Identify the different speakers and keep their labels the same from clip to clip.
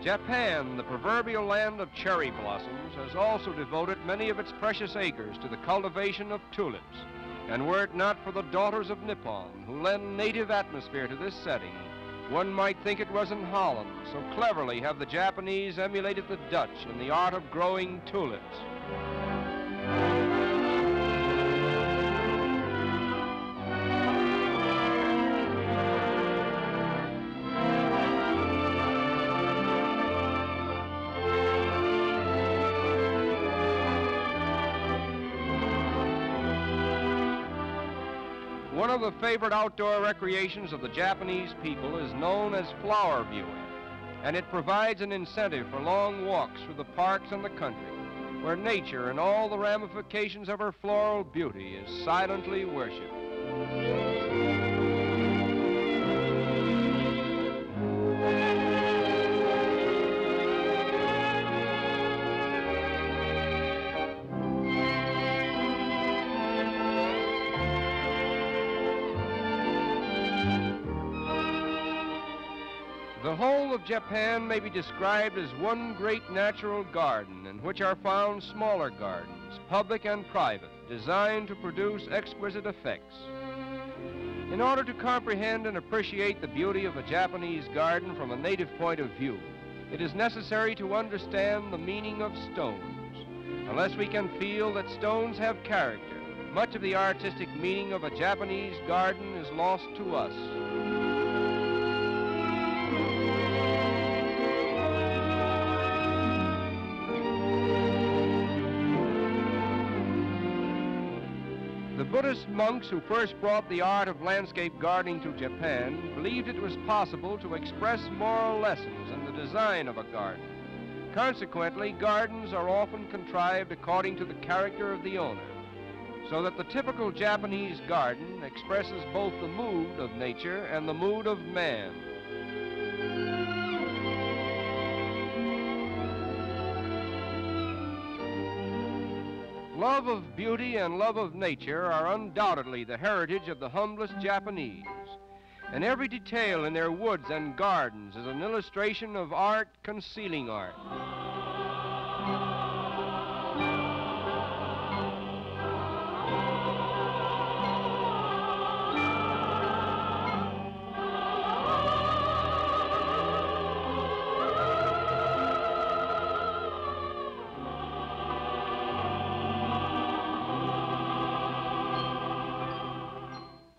Speaker 1: Japan, the proverbial land of cherry blossoms, has also devoted many of its precious acres to the cultivation of tulips. And were it not for the daughters of Nippon, who lend native atmosphere to this setting, one might think it was in Holland. So cleverly have the Japanese emulated the Dutch in the art of growing tulips. One of the favorite outdoor recreations of the Japanese people is known as flower viewing, and it provides an incentive for long walks through the parks and the country, where nature and all the ramifications of her floral beauty is silently worshipped. The whole of Japan may be described as one great natural garden in which are found smaller gardens, public and private, designed to produce exquisite effects. In order to comprehend and appreciate the beauty of a Japanese garden from a native point of view, it is necessary to understand the meaning of stones. Unless we can feel that stones have character, much of the artistic meaning of a Japanese garden is lost to us. The Buddhist monks who first brought the art of landscape gardening to Japan believed it was possible to express moral lessons in the design of a garden. Consequently, gardens are often contrived according to the character of the owner, so that the typical Japanese garden expresses both the mood of nature and the mood of man. Love of beauty and love of nature are undoubtedly the heritage of the humblest Japanese, and every detail in their woods and gardens is an illustration of art concealing art.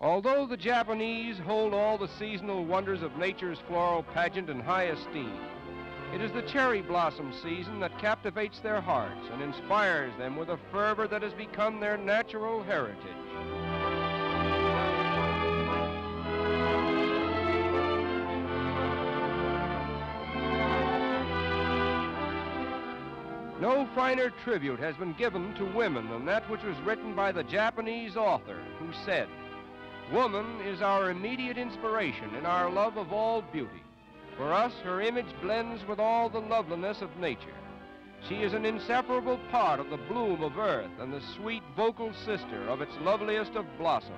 Speaker 1: Although the Japanese hold all the seasonal wonders of nature's floral pageant in high esteem, it is the cherry blossom season that captivates their hearts and inspires them with a fervor that has become their natural heritage. No finer tribute has been given to women than that which was written by the Japanese author, who said, "Woman is our immediate inspiration in our love of all beauty. For us, her image blends with all the loveliness of nature. She is an inseparable part of the bloom of earth and the sweet vocal sister of its loveliest of blossoms.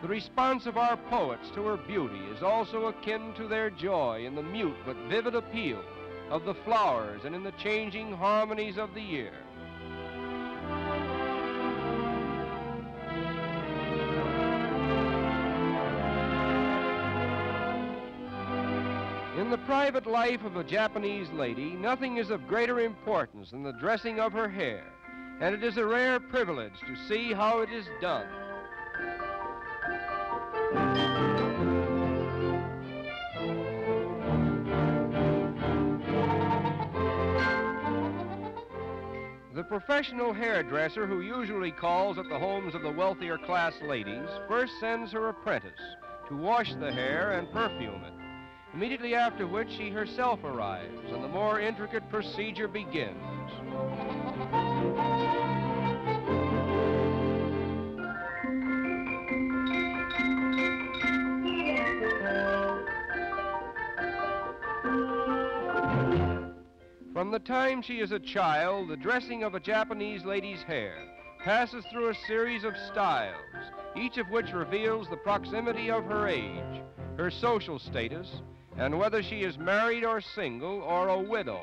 Speaker 1: The response of our poets to her beauty is also akin to their joy in the mute but vivid appeal of the flowers and in the changing harmonies of the year." In the private life of a Japanese lady, nothing is of greater importance than the dressing of her hair, and it is a rare privilege to see how it is done. The professional hairdresser who usually calls at the homes of the wealthier class ladies first sends her apprentice to wash the hair and perfume it, immediately after which she herself arrives and the more intricate procedure begins. From the time she is a child, the dressing of a Japanese lady's hair passes through a series of styles, each of which reveals the proximity of her age, her social status, and whether she is married or single or a widow.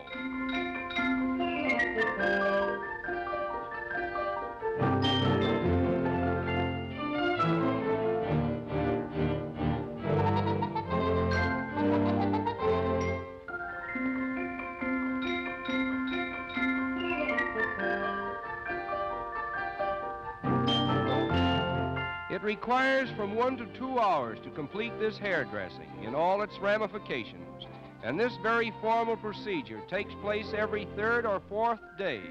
Speaker 1: It requires from 1 to 2 hours to complete this hairdressing in all its ramifications, and this very formal procedure takes place every 3rd or 4th day,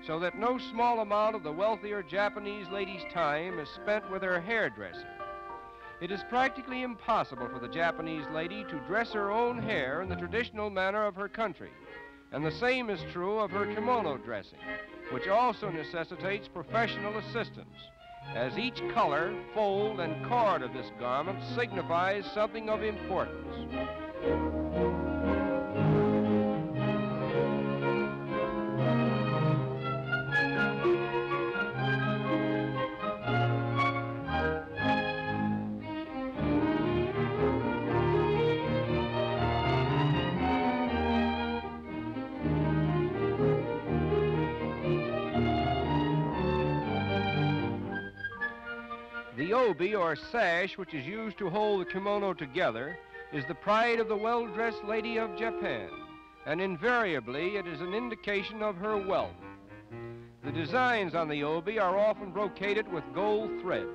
Speaker 1: so that no small amount of the wealthier Japanese lady's time is spent with her hairdresser. It is practically impossible for the Japanese lady to dress her own hair in the traditional manner of her country, and the same is true of her kimono dressing, which also necessitates professional assistance, as each color, fold, and cord of this garment signifies something of importance. The obi, or sash, which is used to hold the kimono together, is the pride of the well-dressed lady of Japan, and invariably it is an indication of her wealth. The designs on the obi are often brocaded with gold thread,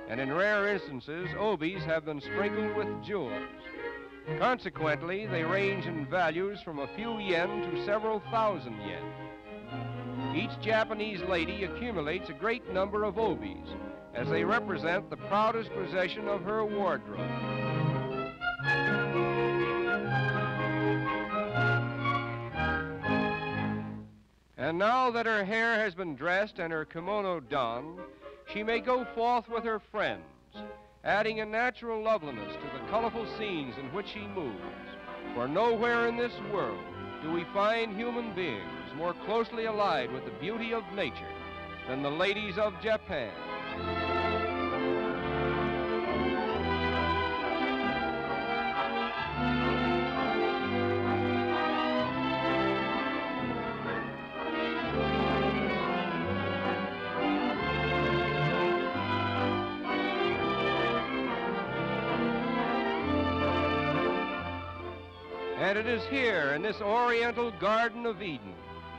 Speaker 1: and in rare instances, obis have been sprinkled with jewels. Consequently, they range in values from a few yen to several thousand yen. Each Japanese lady accumulates a great number of obis, as they represent the proudest possession of her wardrobe. And now that her hair has been dressed and her kimono donned, she may go forth with her friends, adding a natural loveliness to the colorful scenes in which she moves. For nowhere in this world do we find human beings more closely allied with the beauty of nature than the ladies of Japan. And it is here in this Oriental Garden of Eden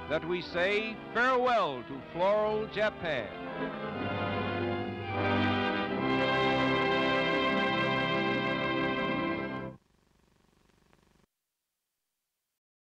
Speaker 1: that we say farewell to Floral Japan.